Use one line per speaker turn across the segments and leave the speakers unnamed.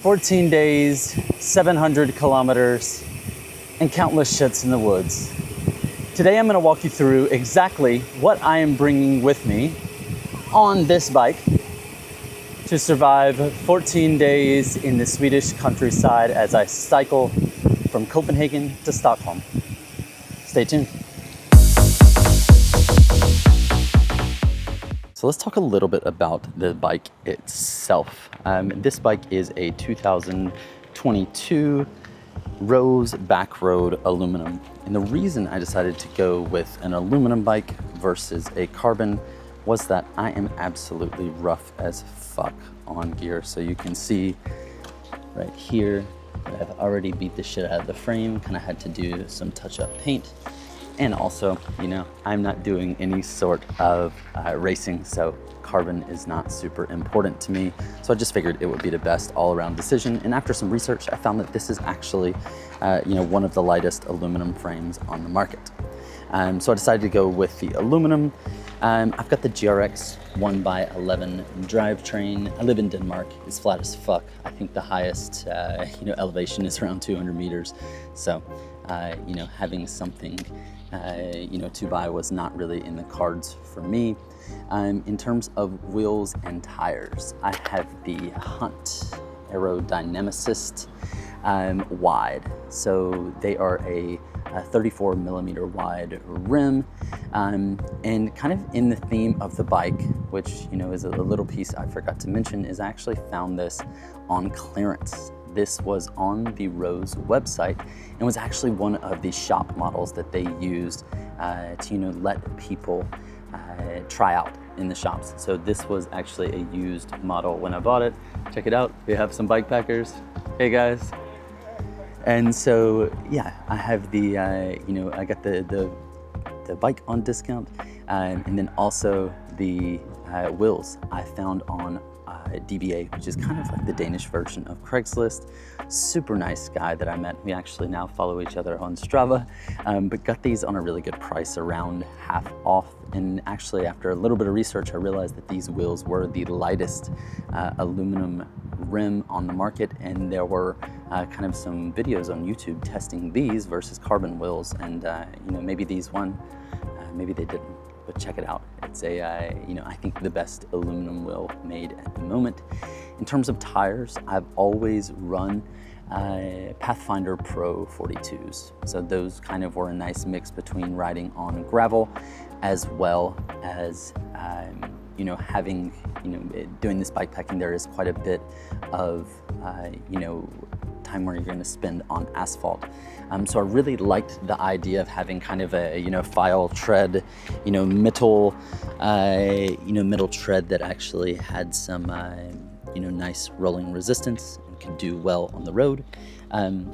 14 days, 700 kilometers, and countless shits in the woods. Today I'm gonna walk you through exactly what I am bringing with me on this bike to survive 14 days in the Swedish countryside as I cycle from Copenhagen to Stockholm. Stay tuned. So let's talk a little bit about the bike itself. This bike is a 2022 Rose Backroad aluminum. And the reason I decided to go with an aluminum bike versus a carbon was that I am absolutely rough as fuck on gear. So you can see right here that I've already beat the shit out of the frame, kind of had to do some touch-up paint. And also, I'm not doing any sort of racing, so carbon is not super important to me. So I just figured it would be the best all-around decision. And after some research, I found that this is actually, one of the lightest aluminum frames on the market. So I decided to go with the aluminum. I've got the GRX 1x11 drivetrain. I live in Denmark. It's flat as fuck. I think the highest, elevation is around 200 meters. So, having something, to buy was not really in the cards for me. In terms of wheels and tires, I have the Hunt Aerodynamicist wide. So they are a 34 millimeter wide rim, and kind of in the theme of the bike, which is a little piece I forgot to mention, is I actually found this on clearance. This was on the Rose website and was actually one of the shop models that they used to let people try out in the shops. So this was actually a used model when I bought it. Check it out. We have some bike packers. Hey guys. And so yeah, I have the I got the bike on discount, and then also the wheels I found on DBA, which is kind of like the Danish version of Craigslist. Super nice guy that I met. We actually now follow each other on Strava, but got these on a really good price, around half off. And actually, after a little bit of research, I realized that these wheels were the lightest aluminum rim on the market, and there were kind of some videos on YouTube testing these versus carbon wheels, and maybe these won, maybe they didn't. But check it out. It's a, I think the best aluminum wheel made at the moment. In terms of tires, I've always run Pathfinder Pro 42s. So those kind of were a nice mix between riding on gravel as well as, having, doing this bike packing, there is quite a bit of, time where you're going to spend on asphalt. So I really liked the idea of having kind of a, file tread, middle tread that actually had some, nice rolling resistance and could do well on the road.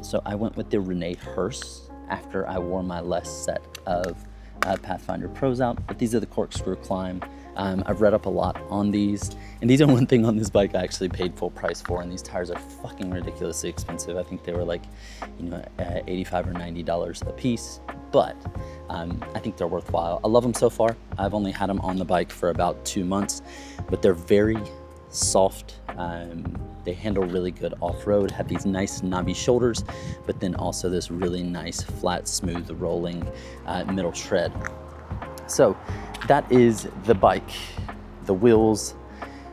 So I went with the Rene Herse after I wore my last set of Pathfinder Pros out, but these are the corkscrew climb. I've read up a lot on these, and these are one thing on this bike I actually paid full price for, and these tires are fucking ridiculously expensive. I think they were like, $85 or $90 a piece, but I think they're worthwhile. I love them so far. I've only had them on the bike for about 2 months, but they're very soft. They handle really good off-road, have these nice knobby shoulders, but then also this really nice, flat, smooth, rolling middle tread. So that is the bike, the wheels,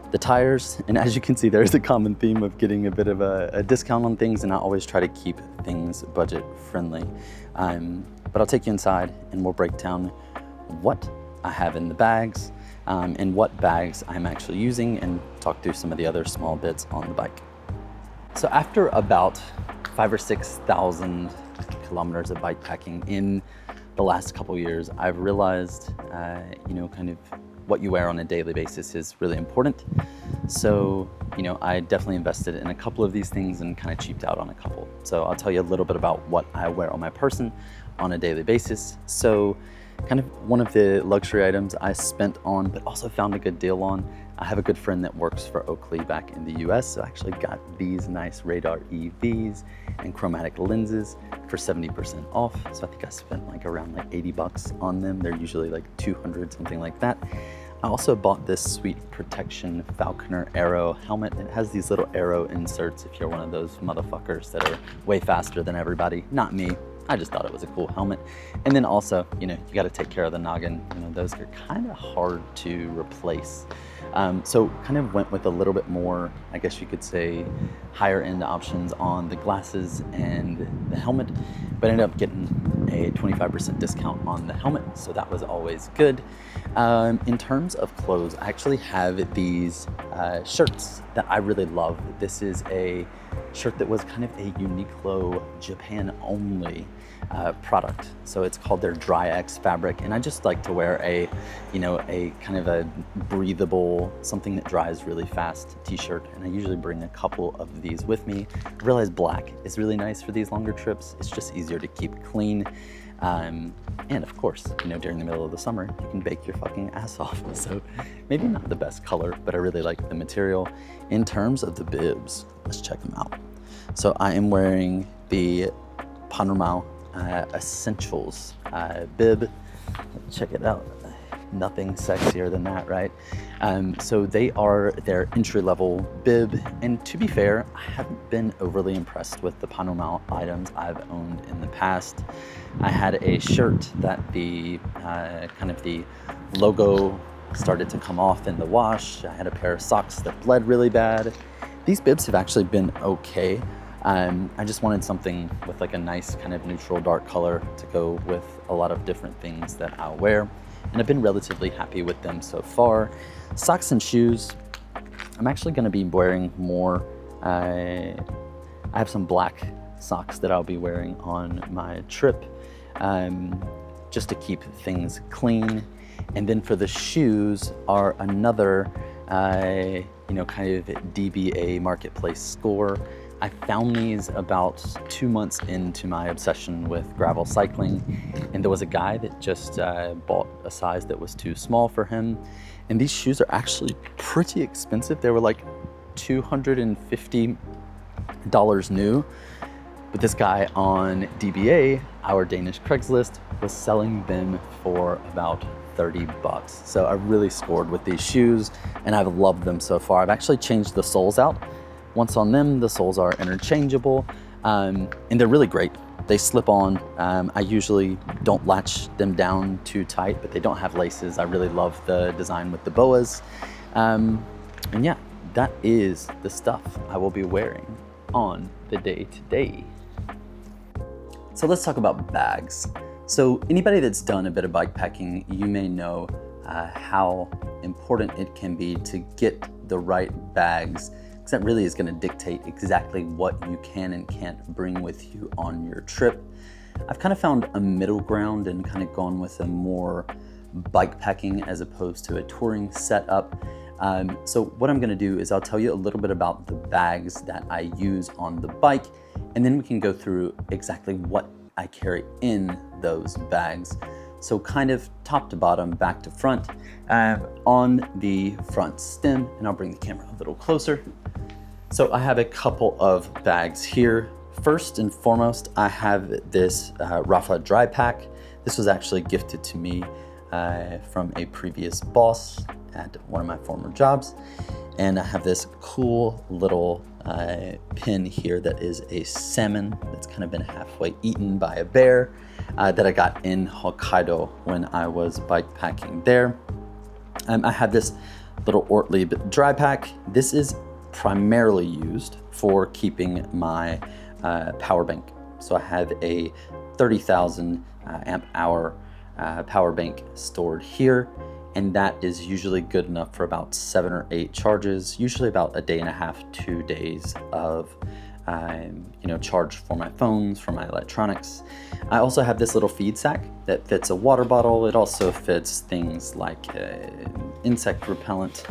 the tires, and as you can see, there's a common theme of getting a bit of a discount on things, and I always try to keep things budget friendly. But I'll take you inside and we'll break down what I have in the bags, and what bags I'm actually using, and talk through some of the other small bits on the bike. So after about 5,000 or 6,000 kilometers of bike packing in the last couple years, I've realized, kind of what you wear on a daily basis is really important. So, I definitely invested in a couple of these things and kind of cheaped out on a couple. So I'll tell you a little bit about what I wear on my person on a daily basis. So kind of one of the luxury items I spent on, but also found a good deal on. I have a good friend that works for Oakley back in the US, so I actually got these nice Radar EVs and chromatic lenses for 70% off. So I think I spent like around like $80 on them. They're usually like 200, something like that. I also bought this sweet protection Falconer Arrow helmet. It has these little arrow inserts if you're one of those motherfuckers that are way faster than everybody. Not me. I just thought it was a cool helmet. And then also, you got to take care of the noggin. Those are kind of hard to replace. So kind of went with a little bit more, I guess you could say, higher end options on the glasses and the helmet, but ended up getting a 25% discount on the helmet. So that was always good. In terms of clothes, I actually have these shirts that I really love. This is a shirt that was kind of a Uniqlo Japan only product. So it's called their Dry X fabric. And I just like to wear a kind of a breathable, something that dries really fast t-shirt. And I usually bring a couple of these with me. I realize black is really nice for these longer trips. It's just easier to keep clean. And of course, during the middle of the summer, you can bake your fucking ass off. So maybe not the best color, but I really like the material. In terms of the bibs, let's check them out. So I am wearing the Panorama Essentials bib. Check it out. Nothing sexier than that, right? So they are their entry-level bib, and to be fair, I haven't been overly impressed with the Panorama items I've owned in the past. I had a shirt that the kind of the logo started to come off in the wash. I had a pair of socks that bled really bad. These bibs have actually been okay. I just wanted something with like a nice kind of neutral dark color to go with a lot of different things that I'll wear. And I've been relatively happy with them so far. Socks and shoes, I'm actually gonna be wearing more. I have some black socks that I'll be wearing on my trip, just to keep things clean. And then for the shoes are another, kind of DBA marketplace score. I found these about 2 months into my obsession with gravel cycling, and there was a guy that just bought a size that was too small for him. And these shoes are actually pretty expensive. They were like $250 new. But this guy on DBA, our Danish Craigslist, was selling them for about 30 bucks. So I really scored with these shoes, and I've loved them so far. I've actually changed the soles out. Once on them, the soles are interchangeable, and they're really great. They slip on. I usually don't latch them down too tight, but they don't have laces. I really love the design with the boas. And yeah, that is the stuff I will be wearing on the day-to-day. So let's talk about bags. So anybody that's done a bit of bikepacking, you may know how important it can be to get the right bags, because that really is going to dictate exactly what you can and can't bring with you on your trip. I've kind of found a middle ground and kind of gone with a more bikepacking as opposed to a touring setup. So what I'm going to do is I'll tell you a little bit about the bags that I use on the bike, and then we can go through exactly what I carry in those bags. So kind of top to bottom, back to front. On the front stem, and I'll bring the camera a little closer. So I have a couple of bags here. First and foremost, I have this Rafa dry pack. This was actually gifted to me from a previous boss at one of my former jobs. And I have this cool little pin here that is a salmon that's kind of been halfway eaten by a bear that I got in Hokkaido when I was bikepacking there. I have this little Ortlieb dry pack. This is primarily used for keeping my power bank. So I have a 30,000 amp hour power bank stored here, and that is usually good enough for about 7 or 8 charges, usually about a day and a half, 2 days of charge for my phones, for my electronics. I also have this little feed sack that fits a water bottle. It also fits things like insect repellent,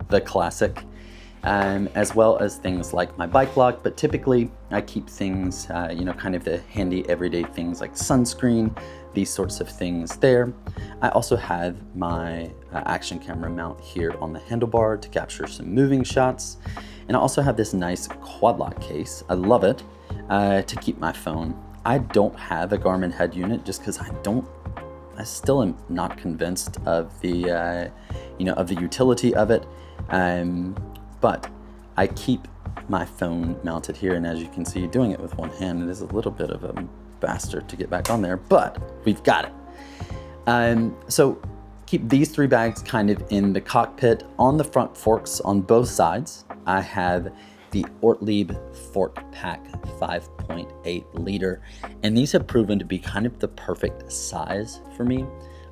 the classic, as well as things like my bike lock. But typically I keep things, kind of the handy everyday things like sunscreen, these sorts of things there. I also have my action camera mount here on the handlebar to capture some moving shots. And I also have this nice quad lock case. I love it, to keep my phone. I don't have a Garmin head unit just because I I still am not convinced of the, of the utility of it. But I keep my phone mounted here, and as you can see, doing it with one hand, it is a little bit of a bastard to get back on there, but we've got it. So keep these 3 bags kind of in the cockpit. On the front forks on both sides, I have the Ortlieb Fork Pack 5.8 liter, and these have proven to be kind of the perfect size for me.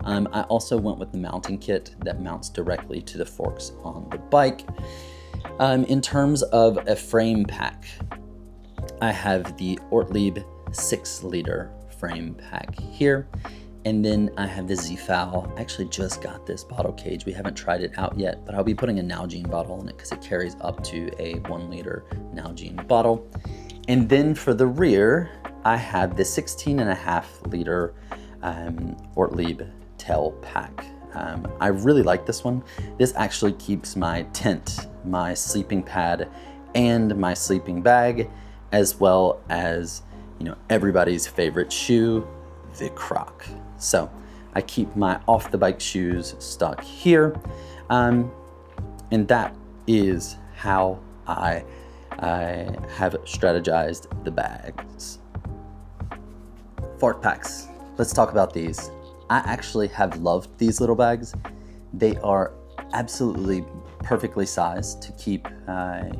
I also went with the mounting kit that mounts directly to the forks on the bike. In terms of a frame pack, I have the Ortlieb 6 liter frame pack here. And then I have the Zefal. I actually just got this bottle cage. We haven't tried it out yet, but I'll be putting a Nalgene bottle in it because it carries up to a 1 liter Nalgene bottle. And then for the rear, I have the 16.5 liter Ortlieb tail pack. I really like this one. This actually keeps my tent, my sleeping pad, and my sleeping bag, as well as, everybody's favorite shoe, the Croc. So I keep my off the bike shoes stuck here. And that is how I have strategized the bags. Fork packs, let's talk about these. I actually have loved these little bags. They are absolutely perfectly sized to keep, I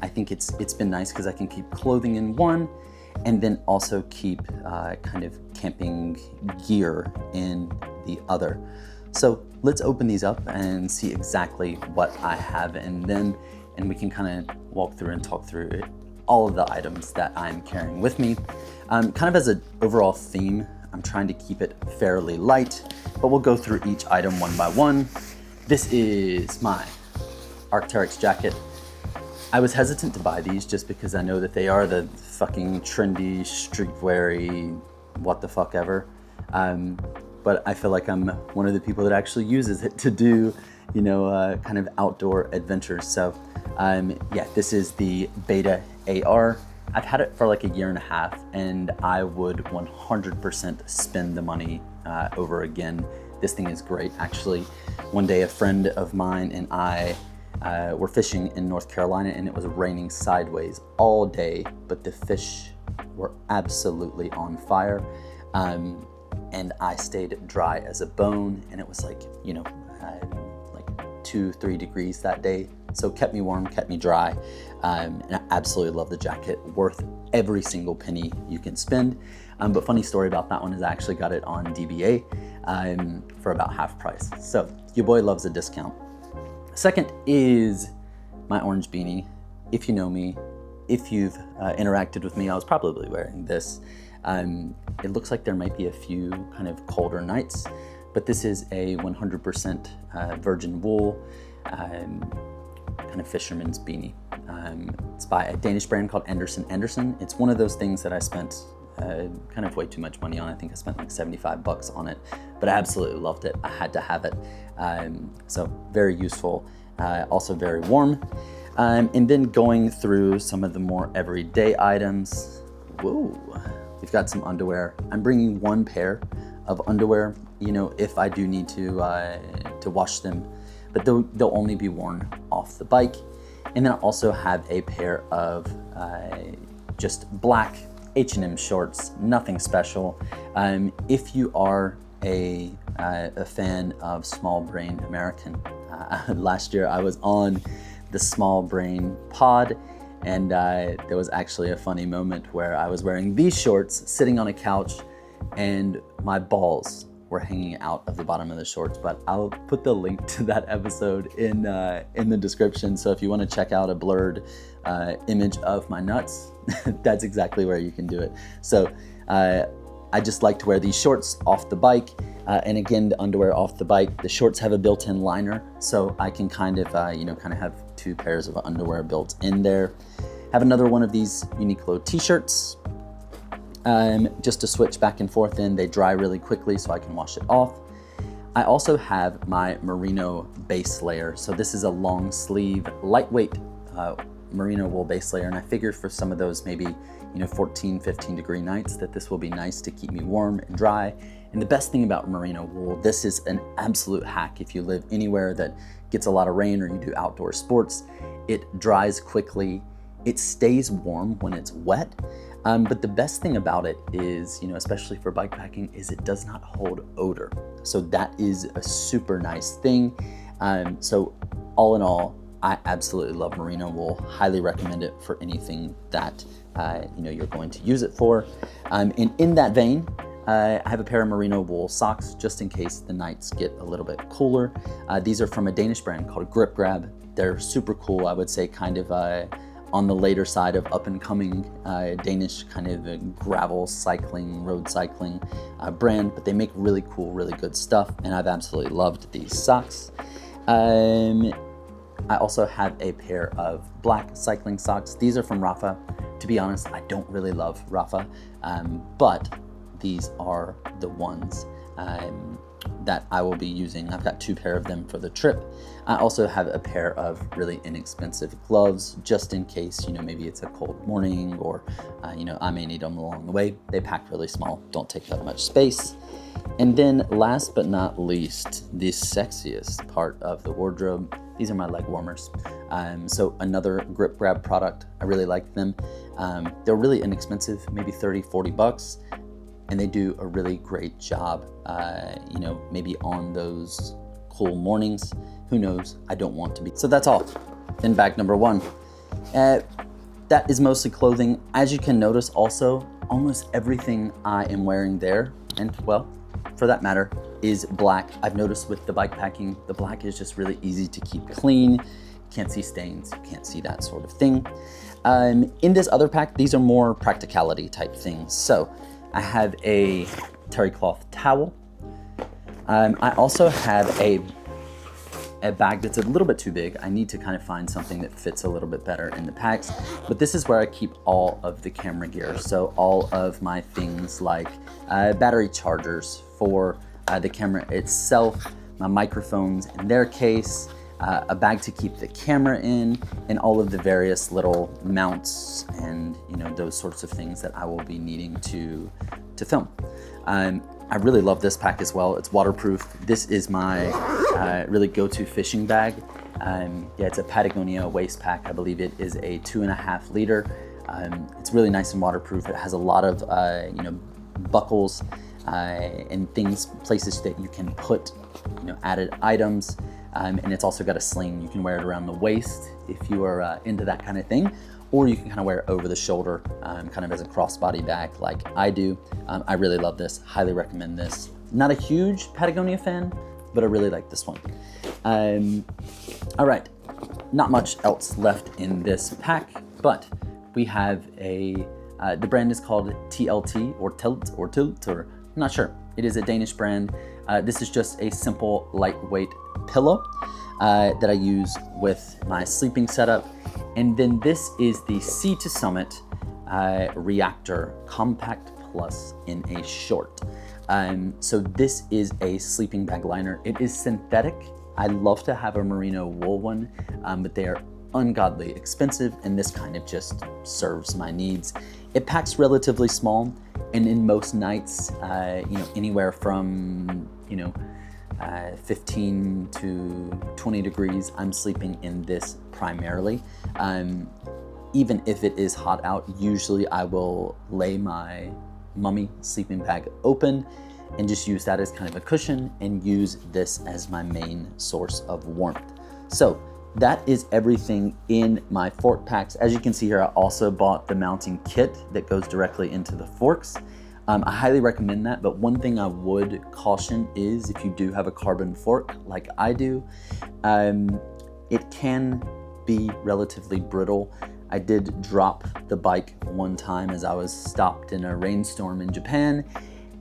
think it's been nice because I can keep clothing in one and then also keep kind of camping gear in the other. So let's open these up and see exactly what I have, and we can kind of walk through and talk through all of the items that I'm carrying with me. Kind of as an overall theme, I'm trying to keep it fairly light, but we'll go through each item one by one. This is my Arc'teryx jacket. I was hesitant to buy these just because I know that they are the fucking trendy, streetwear-y, what the fuck ever. But I feel like I'm one of the people that actually uses it to do, kind of outdoor adventures. So yeah, this is the Beta AR. I've had it for like 1.5 years, and I would 100% spend the money over again. This thing is great. Actually, one day a friend of mine and I were fishing in North Carolina, and it was raining sideways all day, but the fish were absolutely on fire. And I stayed dry as a bone, and it was like 2-3 degrees that day. So kept me warm, kept me dry. And I absolutely love the jacket, worth every single penny you can spend. But funny story about that one is I actually got it on DBA for about half price. So your boy loves a discount. Second is my orange beanie. If you know me, if you've interacted with me, I was probably wearing this. It looks like there might be a few kind of colder nights, but this is a 100% virgin wool kind of fisherman's beanie. It's by a Danish brand called Andersen. It's one of those things that I spent kind of way too much money on. I think I spent like $75 on it, but I absolutely loved it. I had to have it. So very useful, also very warm. And then going through some of the more everyday items. Whoa, we've got some underwear. I'm bringing one pair of underwear, if I do need to wash them, but they'll only be worn off the bike. And then I also have a pair of just black H&M shorts, nothing special. If you are a fan of Small Brain American, last year I was on the Small Brain pod, and there was actually a funny moment where I was wearing these shorts, sitting on a couch, and my balls were hanging out of the bottom of the shorts. But I'll put the link to that episode in the description. So if you want to check out a blurred image of my nuts, that's exactly where you can do it. So I just like to wear these shorts off the bike. And again, the underwear off the bike. The shorts have a built-in liner, so I can kind of have 2 pairs of underwear built in there. Have another one of these Uniqlo t-shirts, just to switch back and forth in. They dry really quickly, so I can wash it off. I also have my merino base layer. So this is a long sleeve, lightweight, merino wool base layer, and I figured for some of those maybe 14, 15 degree nights that this will be nice to keep me warm and dry. And the best thing about merino wool, this is an absolute hack if you live anywhere that gets a lot of rain or you do outdoor sports. It dries quickly, it stays warm when it's wet, but the best thing about it is, especially for bike packing, is it does not hold odor. So that is a super nice thing. So all in all, I absolutely love merino wool. Highly recommend it for anything that you're going to use it for. And in that vein, I have a pair of merino wool socks just in case the nights get a little bit cooler. These are from a Danish brand called Grip Grab. They're super cool. I would say kind of on the later side of up and coming Danish kind of gravel cycling, road cycling brand, but they make really cool, really good stuff. And I've absolutely loved these socks. I also have a pair of black cycling socks. These are from Rapha. To be honest, I don't really love Rapha, but these are the ones that I will be using. I've got 2 pair of them for the trip. I also have a pair of really inexpensive gloves just in case, maybe it's a cold morning or, I may need them along the way. They pack really small, don't take up much space. And then last but not least, the sexiest part of the wardrobe, these are my leg warmers. So another Grip Grab product, I really like them. They're really inexpensive, maybe 30, 40 bucks. And they do a really great job, maybe on those cool mornings. Who knows? I don't want to be. So that's all in bag number 1. That is mostly clothing. As you can notice also, almost everything I am wearing there, and well, for that matter, is black. I've noticed with the bike packing, the black is just really easy to keep clean. Can't see stains, can't see that sort of thing. In this other pack, these are more practicality type things. So I have a terry cloth towel. I also have a bag that's a little bit too big. I need to kind of find something that fits a little bit better in the packs, but this is where I keep all of the camera gear. So all of my things like battery chargers for the camera itself, my microphones in their case, a bag to keep the camera in, and all of the various little mounts and those sorts of things that I will be needing to film. I really love this pack as well. It's waterproof. This is my really go-to fishing bag. It's a Patagonia waist pack. I believe it is a 2.5 liter. It's really nice and waterproof. It has a lot of buckles and places that you can put added items. And it's also got a sling. You can wear it around the waist if you are into that kind of thing, or you can kind of wear it over the shoulder, kind of as a crossbody bag like I do. I really love this, highly recommend this. Not a huge Patagonia fan, but I really like this one. All right, not much else left in this pack, but we have the brand is called TLT or Tilt, or I'm not sure. It is a Danish brand. This is just a simple lightweight pillow that I use with my sleeping setup. And then this is the Sea to Summit Reactor Compact Plus in a short. So this is a sleeping bag liner. It is synthetic. I love to have a merino wool one, but they are ungodly expensive, and this kind of just serves my needs. It packs relatively small, and in most nights, anywhere from 15 to 20 degrees, I'm sleeping in this primarily. Even if it is hot out, usually I will lay my mummy sleeping bag open and just use that as kind of a cushion and use this as my main source of warmth. So that is everything in my fork packs. As you can see here, I also bought the mounting kit that goes directly into the forks. I highly recommend that, but one thing I would caution is if you do have a carbon fork like I do, it can be relatively brittle. I did drop the bike one time as I was stopped in a rainstorm in Japan,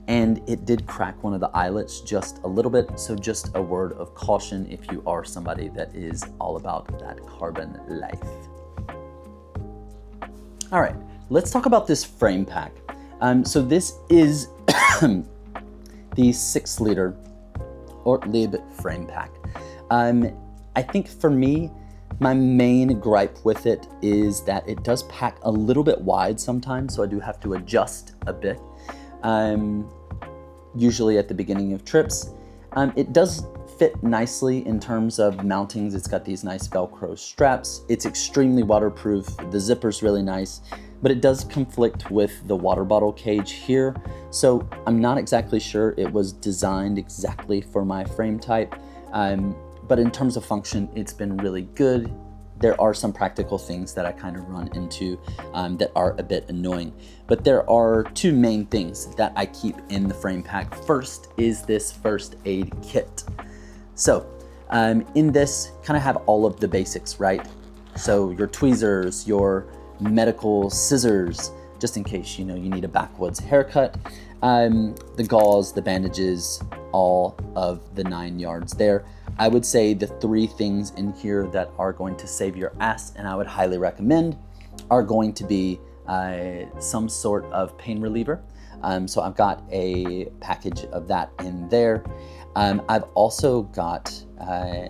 and it did crack one of the eyelets just a little bit. So just a word of caution if you are somebody that is all about that carbon life. All right, let's talk about this frame pack. So this is the 6 liter Ortlieb frame pack. I think for me, My main gripe with it is that it does pack a little bit wide sometimes, so I do have to adjust a bit, usually at the beginning of trips. It does fit nicely in terms of mountings. It's got these nice Velcro straps. It's extremely waterproof. The zipper's really nice, but it does conflict with the water bottle cage here. So I'm not exactly sure it was designed exactly for my frame type. But in terms of function, it's been really good. There are some practical things that I kind of run into that are a bit annoying. But there are two main things that I keep in the frame pack. First is this first aid kit. So in this, kind of have all of the basics, right? So your tweezers, your medical scissors, just in case you need a backwoods haircut, the gauze, the bandages, all of the 9 yards there. I would say the 3 things in here that are going to save your ass, and I would highly recommend, are going to be some sort of pain reliever. So I've got a package of that in there. I've also got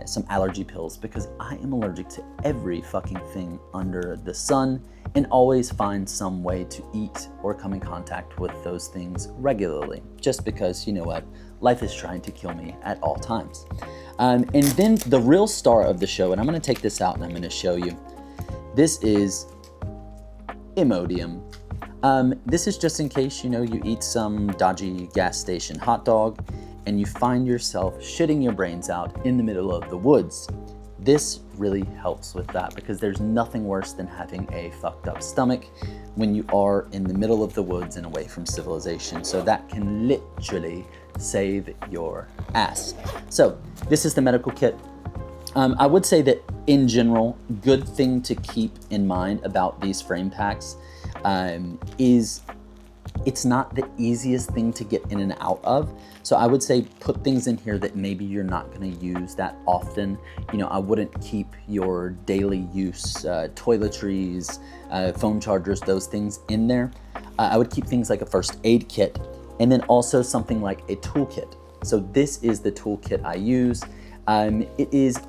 some allergy pills because I am allergic to every fucking thing under the sun and always find some way to eat or come in contact with those things regularly, just because, you know what, life is trying to kill me at all times. And then the real star of the show, and I'm gonna take this out and I'm gonna show you. This is Imodium. This is just in case, you eat some dodgy gas station hot dog and you find yourself shitting your brains out in the middle of the woods. This really helps with that because there's nothing worse than having a fucked up stomach when you are in the middle of the woods and away from civilization. So that can literally save your ass. So this is the medical kit. I would say that in general, good thing to keep in mind about these frame packs is it's not the easiest thing to get in and out of. So I would say put things in here that maybe you're not gonna use that often. I wouldn't keep your daily use toiletries, phone chargers, those things in there. I would keep things like a first aid kit and then also something like a toolkit. So this is the toolkit I use. It is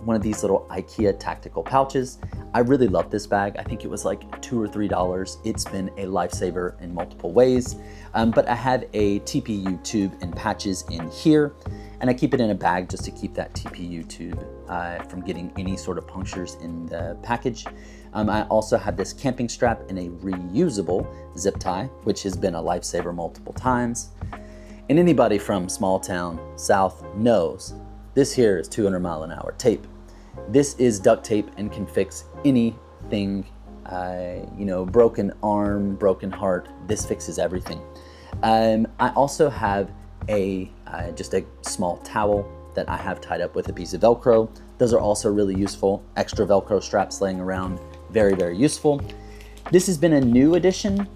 one of these little IKEA tactical pouches. I really love this bag. I think it was like $2 or $3. It's been a lifesaver in multiple ways. But I have a TPU tube and patches in here, and I keep it in a bag just to keep that TPU tube from getting any sort of punctures in the package. I also have this camping strap and a reusable zip tie, which has been a lifesaver multiple times. And anybody from small town south knows this here is 200-mile-an-hour tape. This is duct tape and can fix anything, broken arm, broken heart. This fixes everything. I also have just a small towel that I have tied up with a piece of Velcro. Those are also really useful. Extra Velcro straps laying around, very, very useful. This has been a new addition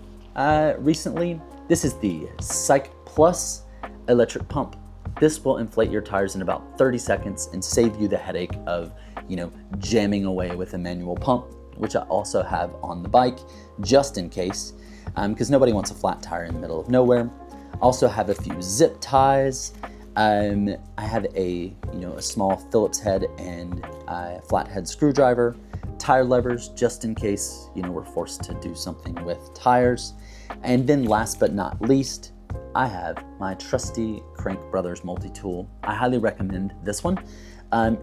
recently. This is the Psych Plus electric pump. This will inflate your tires in about 30 seconds and save you the headache of, jamming away with a manual pump, which I also have on the bike just in case, because nobody wants a flat tire in the middle of nowhere. Also have a few zip ties. I have a small Phillips head and flathead screwdriver, tire levers just in case we're forced to do something with tires. And then last but not least, I have my trusty Crank Brothers multi-tool. I highly recommend this one.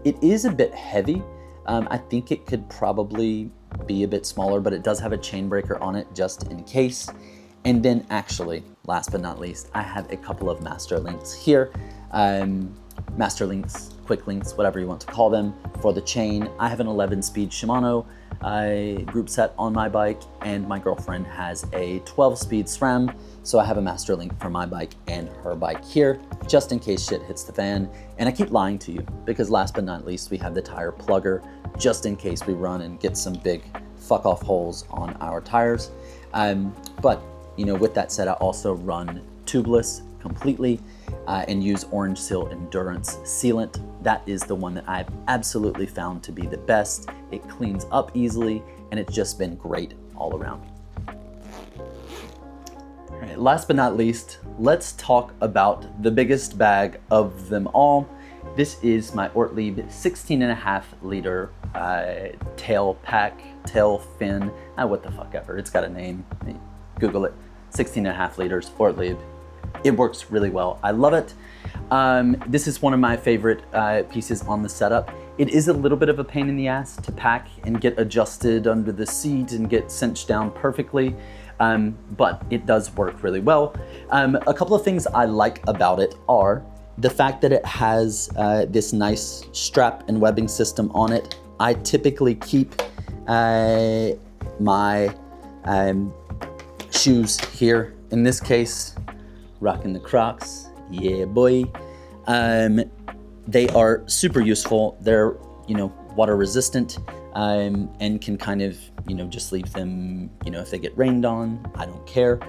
It is a bit heavy. I think it could probably be a bit smaller, but it does have a chain breaker on it just in case. And then actually, last but not least, I have a couple of master links here. Master links, quick links, whatever you want to call them, for the chain. I have an 11-speed Shimano group set on my bike, and my girlfriend has a 12-speed SRAM, so I have a master link for my bike and her bike here, just in case shit hits the fan. And I keep lying to you, because last but not least, we have the tire plugger, just in case we run and get some big fuck-off holes on our tires. But with that said, I also run tubeless completely and use Orange Seal Endurance Sealant. That is the one that I've absolutely found to be the best. It cleans up easily, and it's just been great all around. All right, last but not least, let's talk about the biggest bag of them all. This is my Ortlieb 16.5 liter tail pack, tail fin, what the fuck ever. It's got a name. Google it. 16.5 liters or lib. It works really well. I love it. This is one of my favorite pieces on the setup. It is a little bit of a pain in the ass to pack and get adjusted under the seat and get cinched down perfectly, but it does work really well. A couple of things I like about it are the fact that it has this nice strap and webbing system on it. I typically keep my shoes here. In this case, rocking the Crocs. Yeah, boy. They are super useful. They're, water resistant, and can kind of, just leave them, if they get rained on, I don't care.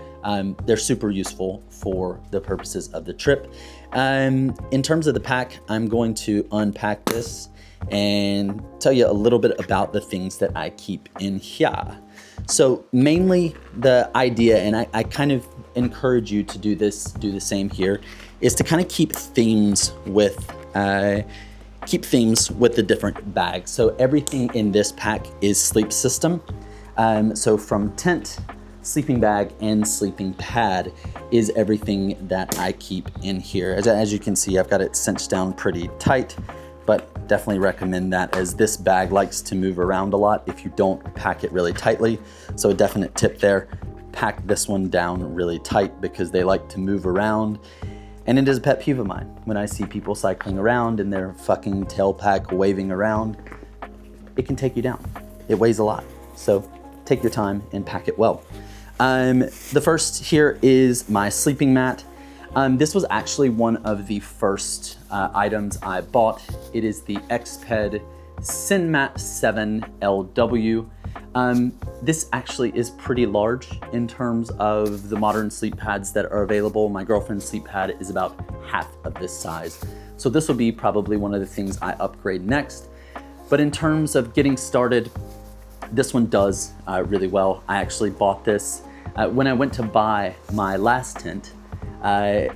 They're super useful for the purposes of the trip. In terms of the pack, I'm going to unpack this and tell you a little bit about the things that I keep in here. So mainly the idea, and I kind of encourage you to do the same here, is to kind of keep themes with the different bags. So everything in this pack is sleep system. So from tent, sleeping bag, and sleeping pad is everything that I keep in here. As you can see, I've got it cinched down pretty tight, but definitely recommend that, as this bag likes to move around a lot if you don't pack it really tightly. So a definite tip there, pack this one down really tight because they like to move around. And it is a pet peeve of mine when I see people cycling around and their fucking tail pack waving around. It can take you down. It weighs a lot. So take your time and pack it well. The first here is my sleeping mat. This was actually one of the first items I bought. It is the Xped SynMat 7 LW. This actually is pretty large in terms of the modern sleep pads that are available. My girlfriend's sleep pad is about half of this size. So this will be probably one of the things I upgrade next. But in terms of getting started, this one does really well. I actually bought this when I went to buy my last tent.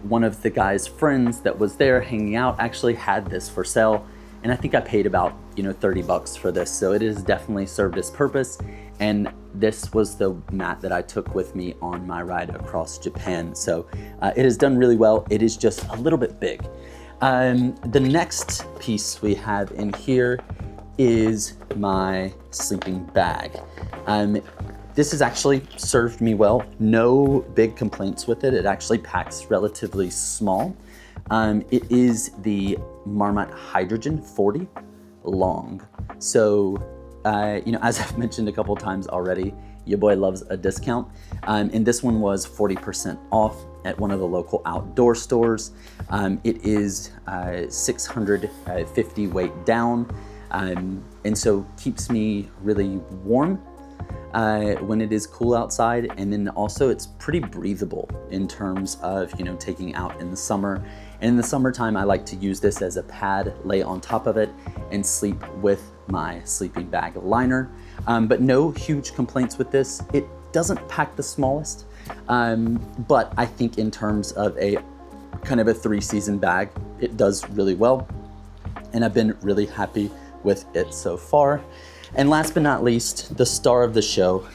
One of the guy's friends that was there hanging out actually had this for sale. And I think I paid about, $30 for this. So it has definitely served its purpose. And this was the mat that I took with me on my ride across Japan. So it has done really well. It is just a little bit big. The next piece we have in here is my sleeping bag. This has actually served me well. No big complaints with it. It actually packs relatively small. It is the Marmot Hydrogen 40 long. So, as I've mentioned a couple times already, your boy loves a discount. And this one was 40% off at one of the local outdoor stores. It is 650 weight down. And so keeps me really warm when it is cool outside. And then also it's pretty breathable in terms of, taking out in the summer. And in the summertime, I like to use this as a pad, lay on top of it, and sleep with my sleeping bag liner. But no huge complaints with this. It doesn't pack the smallest, but I think in terms of a kind of a 3-season bag, it does really well. And I've been really happy with it so far. And last but not least, the star of the show.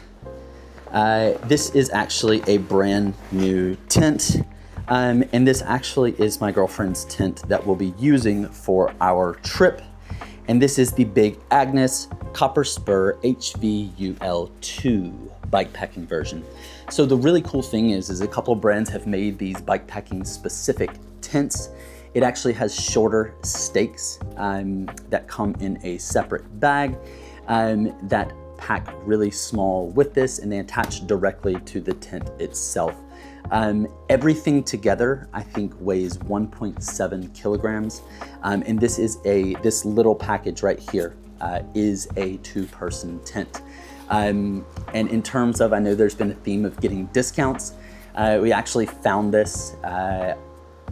This is actually a brand new tent. And this actually is my girlfriend's tent that we'll be using for our trip. And this is the Big Agnes Copper Spur HVUL2 bikepacking version. So the really cool thing is a couple of brands have made these bikepacking specific tents. It actually has shorter stakes that come in a separate bag that pack really small with this, and they attach directly to the tent itself. Everything together, I think, weighs 1.7 kilograms. And this little package right here is a 2-person tent. And in terms of, I know there's been a theme of getting discounts. We actually found this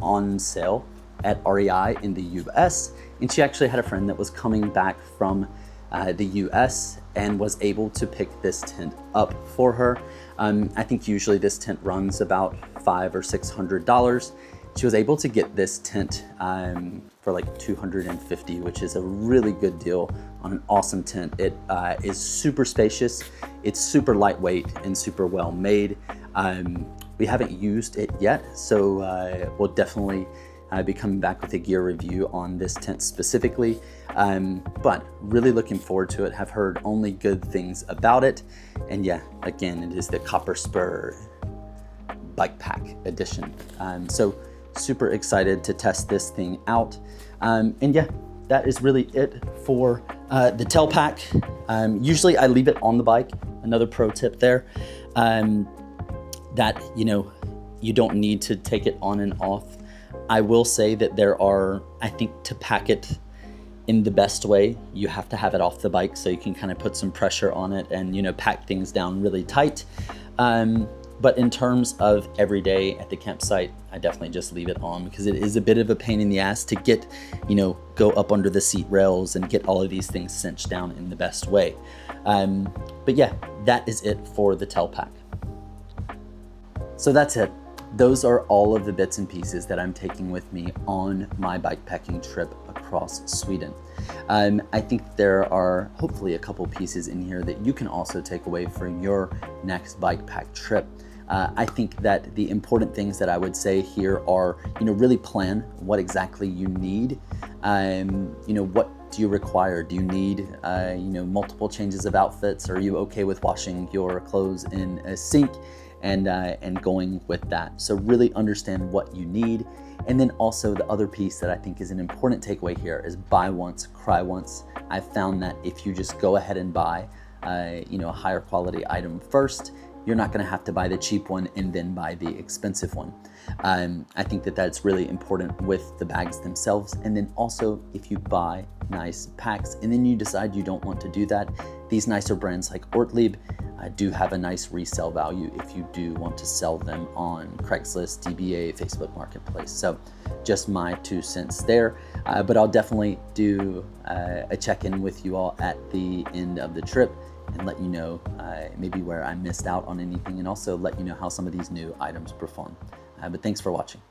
on sale at REI in the US. And she actually had a friend that was coming back from the US and was able to pick this tent up for her. I think usually this tent runs about $500 or $600. she was able to get this tent for like $250, which is a really good deal on an awesome tent. It is super spacious, it's super lightweight and super well made. We haven't used it yet, so we'll definitely be coming back with a gear review on this tent specifically, but really looking forward to it. Have heard only good things about it, and yeah, again, it is the Copper Spur Bike Pack edition. So super excited to test this thing out, and yeah, that is really it for the tail pack. Usually I leave it on the bike. Another pro tip there, that you don't need to take it on and off. I will say that there are, I think, to pack it in the best way, you have to have it off the bike so you can kind of put some pressure on it and pack things down really tight. But in terms of every day at the campsite, I definitely just leave it on because it is a bit of a pain in the ass to get, go up under the seat rails and get all of these things cinched down in the best way. But yeah, that is it for the tail pack. So that's it. Those are all of the bits and pieces that I'm taking with me on my bikepacking trip across Sweden. I think there are hopefully a couple pieces in here that you can also take away for your next bikepack trip. I think that the important things that I would say here are, really plan what exactly you need. What do you require? Do you need, multiple changes of outfits? Are you okay with washing your clothes in a sink and going with that? So really understand what you need. And then also the other piece that I think is an important takeaway here is buy once, cry once. I've found that if you just go ahead and buy, a higher quality item first, you're not going to have to buy the cheap one and then buy the expensive one. I think that that's really important with the bags themselves. And then also if you buy nice packs and then you decide you don't want to do that, these nicer brands like Ortlieb do have a nice resale value if you do want to sell them on Craigslist, DBA, Facebook Marketplace. So just my 2 cents there, but I'll definitely do a check-in with you all at the end of the trip and let you know maybe where I missed out on anything and also let you know how some of these new items perform. But thanks for watching.